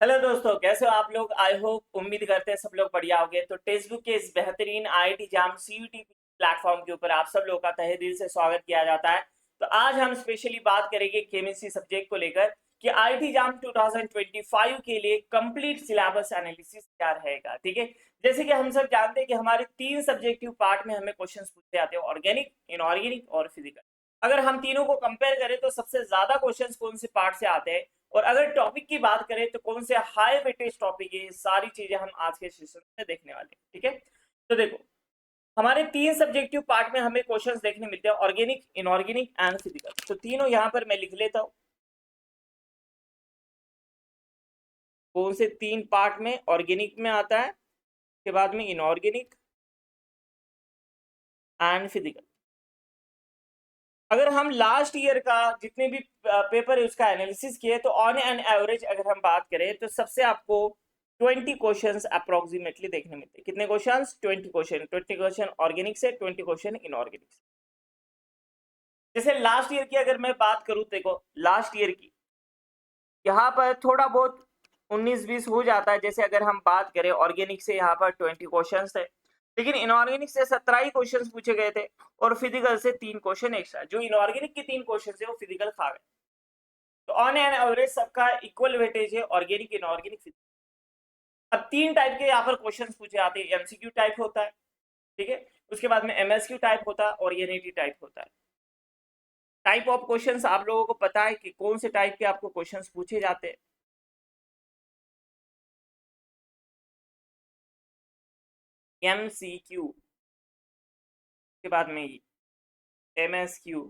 Hello दोस्तों, कैसे हो आप लोग। आई होप, उम्मीद करते हैं सब लोग बढ़िया होंगे। तो टेक्स्ट बुक के इस बेहतरीन आईआईटी जाम सीयूटी प्लेटफॉर्म के ऊपर आप सब लोग का तहे दिल से स्वागत किया जाता है। तो आज हम स्पेशली बात करेंगे केमिस्ट्री सब्जेक्ट को लेकर कि आईआईटी जाम 2025 के लिए कंप्लीट सिलेबस एनालिसिस क्या रहेगा। ठीक है, जैसे कि हम सब जानते हैं कि हमारे 3 सब्जेक्टिव पार्ट में हमें क्वेश्चंस पूछे जाते हैं, ऑर्गेनिक, इनऑर्गेनिक और फिजिकल। अगर हम तीनों को कंपेयर करें तो सबसे ज्यादा क्वेश्चंस कौन से पार्ट से आते हैं, और अगर टॉपिक की बात करें तो कौन से हाई वेटेज टॉपिक है, सारी चीजें हम आज के सेशन में देखने वाले हैं। ठीक है, तो देखो, हमारे 3 सब्जेक्टिव पार्ट में हमें क्वेश्चंस देखने मिलते हैं, ऑर्गेनिक, इनऑर्गेनिक एंड फिजिकल। तो तीनों यहां पर मैं लिख लेता हूं, कौन से 3 पार्ट में ऑर्गेनिक में आता है, उसके बाद में इनऑर्गेनिक एंड फिजिकल। अगर हम लास्ट ईयर का जितने भी पेपर है उसका एनालिसिस किए तो ऑन एन एवरेज अगर हम बात करें तो सबसे आपको 20 क्वेश्चंस अप्रोक्सीमेटली देखने मिलते हैं। कितने क्वेश्चंस? 20 क्वेश्चन ऑर्गेनिक से, 20 क्वेश्चन इनऑर्गेनिक से। जैसे लास्ट ईयर की अगर मैं बात करूं, देखो लास्ट ईयर की यहाँ पर थोड़ा बहुत 19-20 हो जाता है। जैसे अगर हम बात करें ऑर्गेनिक से, यहाँ पर 20 क्वेश्चन थे, लेकिन इनऑर्गेनिक से 17 ही क्वेश्चन पूछे गए थे, और फिजिकल से 3 क्वेश्चन एक्स्ट्रा। जो इनऑर्गेनिक के 3 क्वेश्चन थे वो फिजिकल खा गए। तो ऑन एन एवरेज सबका इक्वल वेटेज है, ऑर्गेनिक, इनऑर्गेनिक, फिजिकल। अब 3 टाइप के यहाँ पर क्वेश्चन पूछे जाते हैं। एमसीक्यू टाइप होता है, ठीक है, उसके बाद में एमएसक्यू टाइप होता है और एनईटी टाइप होता है। टाइप ऑफ क्वेश्चंस आप लोगों को पता है कि कौन से टाइप के आपको क्वेश्चंस पूछे जाते हैं। एमसीक्यू के बाद में एमएसक्यू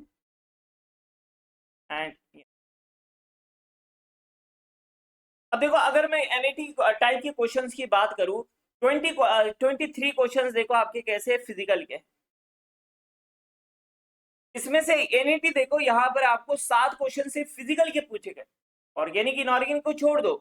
एंड, अब देखो अगर मैं एनईटी टाइप के क्वेश्चंस की बात करूं, 23 क्वेश्चंस देखो आपके कैसे फिजिकल के। इसमें से एनईटी देखो यहाँ पर आपको 7 क्वेश्चन सिर्फ फिजिकल के पूछे गए, ऑर्गेनिक इनऑर्गेनिक को छोड़ दो।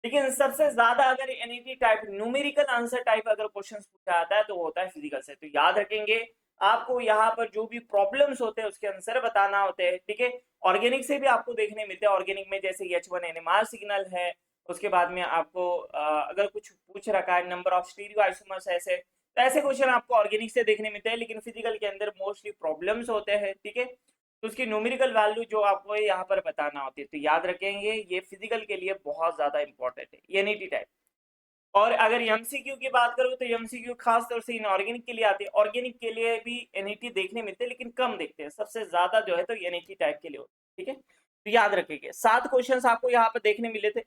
लेकिन सबसे ज्यादा अगर NET type numerical answer type अगर क्वेश्चन पूछा जाता है तो वो होता है फिजिकल से। तो याद रखेंगे, आपको यहाँ पर जो भी प्रॉब्लम्स होते हैं उसके आंसर बताना होते हैं। ठीक है, ऑर्गेनिक से भी आपको देखने मिलते हैं। ऑर्गेनिक में जैसे H1 NMR सिग्नल है, उसके बाद में आपको अगर कुछ पूछ रखा है नंबर ऑफ स्टीरियो आइसोमर्स, ऐसे तो ऐसे क्वेश्चन आपको ऑर्गेनिक से देखने मिलते हैं। लेकिन फिजिकल के अंदर मोस्टली प्रॉब्लम्स होते हैं। ठीक है, तो उसकी न्यूमेरिकल वैल्यू जो आपको यहाँ पर बताना होती है, तो याद रखेंगे ये फिजिकल के लिए बहुत ज्यादा इंपॉर्टेंट है एनईटी टाइप। और अगर एमसीक्यू की बात करूँ तो एमसीक्यू खास तौर से इनऑर्गेनिक के लिए आते हैं। ऑर्गेनिक के लिए भी एनईटी देखने मिलते हैं लेकिन कम देखते हैं, सबसे ज्यादा जो है तो एनईटी टाइप के लिए होते हैं। ठीक है, तो याद रखेंगे 7 क्वेश्चंस आपको यहाँ पर देखने मिले थे।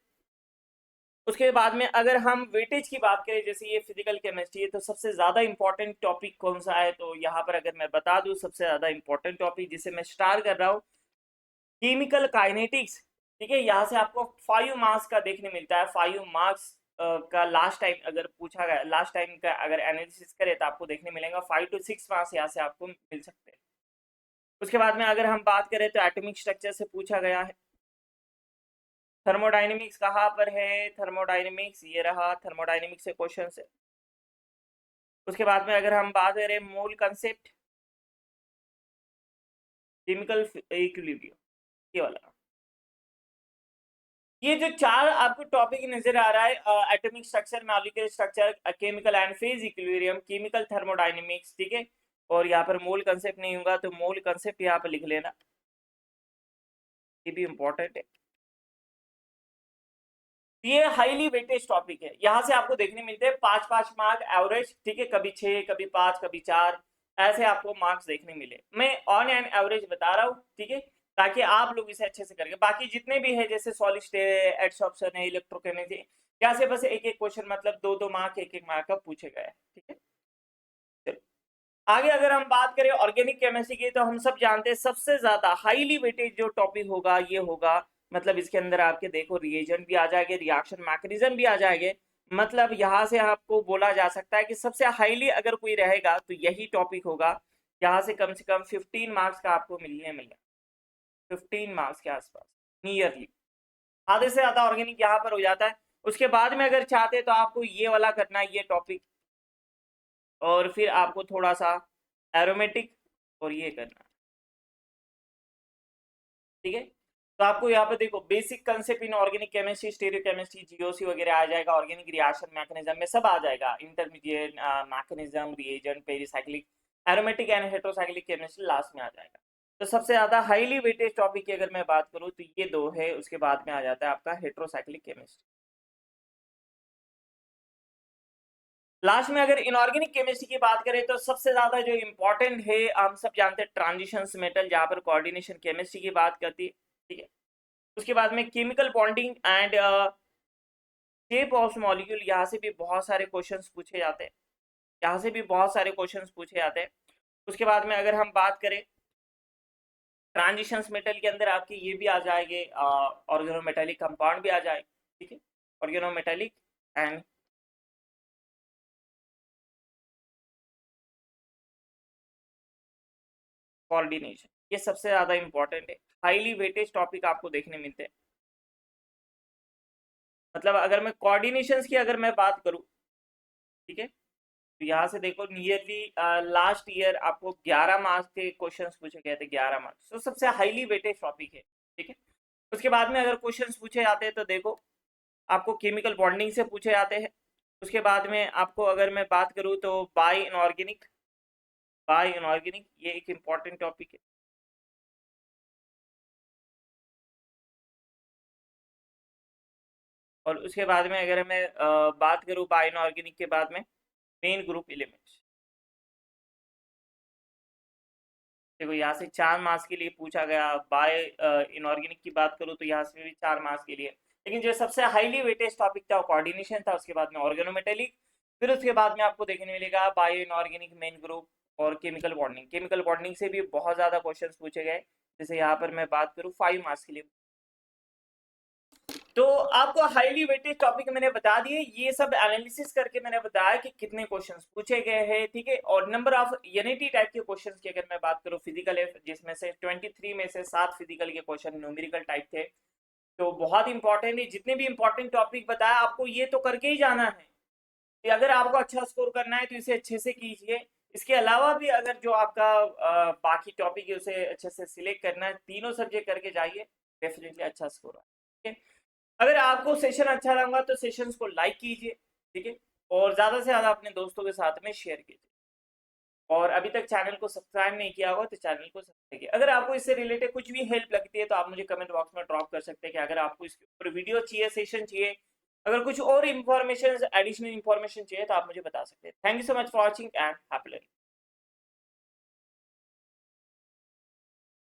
उसके बाद में अगर हम वेटेज की बात करें, जैसे ये फिजिकल केमिस्ट्री है, तो सबसे ज्यादा इंपॉर्टेंट टॉपिक कौन सा है, तो यहाँ पर अगर मैं बता दूं सबसे ज्यादा इंपॉर्टेंट टॉपिक जिसे मैं स्टार कर रहा हूँ, केमिकल काइनेटिक्स। ठीक है, यहाँ से आपको 5 मार्क्स का देखने मिलता है। 5 मार्क्स का लास्ट टाइम अगर पूछा गया, लास्ट टाइम का अगर एनालिसिस करें तो आपको देखने मिलेगा 5 to 6 मार्क्स यहाँ से आपको मिल सकते हैं। उसके बाद में अगर हम बात करें तो एटॉमिक स्ट्रक्चर से पूछा गया है। थर्मोडाइनमिक्स कहाँ पर है? थर्मोडाइनमिक्स ये रहा, थर्मोडाइनमिक्स से क्वेश्चन है। उसके बाद में अगर हम बात करें मोल कंसेप्ट, केमिकल इक्विलिब्रियम, ये वाला। ये जो 4 आपको टॉपिक नजर आ रहा है, atomic structure, molecular structure, chemical and phase equilibrium, chemical thermodynamics, ठीक है, और यहाँ पर मोल कंसेप्ट नहीं होगा तो मोल कंसेप्ट यहाँ पर लिख लेना, ये भी इंपॉर्टेंट है। ये हाईली वेटेज टॉपिक है, यहाँ से आपको देखने मिलते हैं 5-5 मार्क एवरेज। ठीक है, कभी 6, कभी 5, कभी 4, ऐसे आपको मार्क्स देखने मिले। मैं ऑन एन एवरेज बता रहा हूँ, ठीक है, ताकि आप लोग इसे अच्छे से करेंगे। बाकी जितने भी है जैसे सॉलिड स्टेट, एडसॉर्प्शन है, इलेक्ट्रोकेमिस्ट्री, यहाँ से बस एक एक क्वेश्चन, मतलब 2-2 मार्क, 1-1 मार्क का पूछे गए। ठीक है, चलो आगे अगर हम बात करें ऑर्गेनिक केमिस्ट्री की, तो हम सब जानते हैं सबसे ज्यादा हाईली वेटेज जो टॉपिक होगा ये होगा, मतलब इसके अंदर आपके देखो रिएजेंट भी आ जाएंगे, रिएक्शन मैकेनिज्म भी आ जाएंगे। मतलब यहाँ से आपको बोला जा सकता है कि सबसे हाईली अगर कोई रहेगा तो यही टॉपिक होगा। यहाँ से कम 15 मार्क्स का आपको मिलने मिलेगा, 15 मार्क्स के आसपास नियरली। आधे से ज्यादा ऑर्गेनिक यहाँ पर हो जाता है। उसके बाद में अगर चाहते तो आपको ये वाला करना है, ये टॉपिक, और फिर आपको थोड़ा सा एरोमेटिक और ये करना है। ठीक है, तो आपको यहाँ पे देखो basic concept in organic chemistry, stereochemistry, GOC वगैरह आ जाएगा, ऑर्गेनिक रिएक्शन मैकेनिज्म में सब आ जाएगा, intermediate mechanism, reagent, pericyclic, aromatic and heterocyclic chemistry last में आ जाएगा। तो सबसे ज्यादा हाईली वेटेज टॉपिक की अगर मैं बात करूँ तो ये दो है, उसके बाद में आ जाता है आपका हेटेरोसाइक्लिक केमिस्ट्री। लास्ट में अगर इनऑर्गेनिक केमिस्ट्री की बात करें तो सबसे ज्यादा जो इंपॉर्टेंट है, हम सब जानते हैं ट्रांजिशंस मेटल, जहां पर कोऑर्डिनेशन केमिस्ट्री की बात करती है, ठीक है। उसके बाद में chemical bonding and shape of molecule, यहाँ से भी बहुत सारे क्वेश्चंस पूछे जाते हैं, यहाँ से भी बहुत सारे क्वेश्चंस पूछे जाते हैं। उसके बाद में अगर हम बात करें ट्रांजिशंस मेटल के अंदर आपके ये भी आ जाएंगे, ऑर्गेनोमेटेलिक कंपाउंड भी आ जाएंगे, ठीक है, ऑर्गेनोमेटेलिक एंड कोऑर्डिनेशन, ये सबसे ज्यादा इंपॉर्टेंट है, हाईली वेटेज टॉपिक आपको देखने मिलते हैं। मतलब अगर मैं कोऑर्डिनेशंस की अगर मैं बात करूं, ठीक है, तो यहाँ से देखो नियरली लास्ट ईयर आपको 11 मार्क्स के क्वेश्चंस पूछे गए थे, 11 मार्क्स, तो सबसे हाईली वेटेज टॉपिक है, ठीक है। उसके बाद में अगर क्वेश्चंस पूछे जाते हैं तो देखो आपको केमिकल बॉन्डिंग से पूछे जाते हैं। उसके बाद में आपको अगर मैं बात करूँ तो बाय इनऑर्गेनिक ये एक इम्पॉर्टेंट टॉपिक है। और उसके बाद में अगर मैं बात करूँ बाय इनऑर्गेनिक के बाद में मेन ग्रुप एलिमेंट्स, देखो यहाँ से 4 मार्क्स के लिए पूछा गया। बाय इनऑर्गेनिक की बात करूँ तो यहाँ से भी 4 मार्क्स के लिए, लेकिन जो सबसे हाईली वेटेज टॉपिक था वो कोऑर्डिनेशन था, उसके बाद में ऑर्गेनोमेटेलिक, फिर उसके बाद में आपको देखने मिलेगा बायो इनऑर्गेनिक मेन ग्रुप और केमिकल बॉन्डिंग। केमिकल बॉन्डिंग से भी बहुत ज़्यादा क्वेश्चन पूछे गए, जैसे यहाँ पर मैं बात करूँ 5 मार्क्स के लिए। तो आपको हाईली वेटेज टॉपिक मैंने बता दिए, ये सब एनालिसिस करके मैंने बताया कि कितने क्वेश्चंस पूछे गए हैं, ठीक है। और नंबर ऑफ एनईटी टाइप के क्वेश्चंस की अगर मैं बात करूं, फिजिकल है जिसमें से 23 में से 7 फिजिकल के क्वेश्चन न्यूमेरिकल टाइप थे। तो बहुत इंपॉर्टेंट है, जितने भी इंपॉर्टेंट टॉपिक बताया आपको ये तो करके ही जाना है कि अगर आपको अच्छा स्कोर करना है तो इसे अच्छे से कीजिए। इसके अलावा भी अगर जो आपका बाकी टॉपिक है उसे अच्छे से सिलेक्ट करना है, तीनों सब्जेक्ट करके जाइए, डेफिनेटली अच्छा स्कोर है, ठीक है। अगर आपको सेशन अच्छा लगा तो सेशंस को लाइक कीजिए, ठीक है, और ज़्यादा से ज़्यादा अपने दोस्तों के साथ में शेयर कीजिए। और अभी तक चैनल को सब्सक्राइब नहीं किया होगा तो चैनल को सब्सक्राइब कीजिए। अगर आपको इससे रिलेटेड कुछ भी हेल्प लगती है तो आप मुझे कमेंट बॉक्स में ड्रॉप कर सकते हैं कि अगर आपको इसके ऊपर वीडियो चाहिए, सेशन चाहिए, अगर कुछ और इन्फॉर्मेशन, एडिशनल इन्फॉर्मेशन चाहिए तो आप मुझे बता सकते हैं। Thank you so much for watching and happy learning.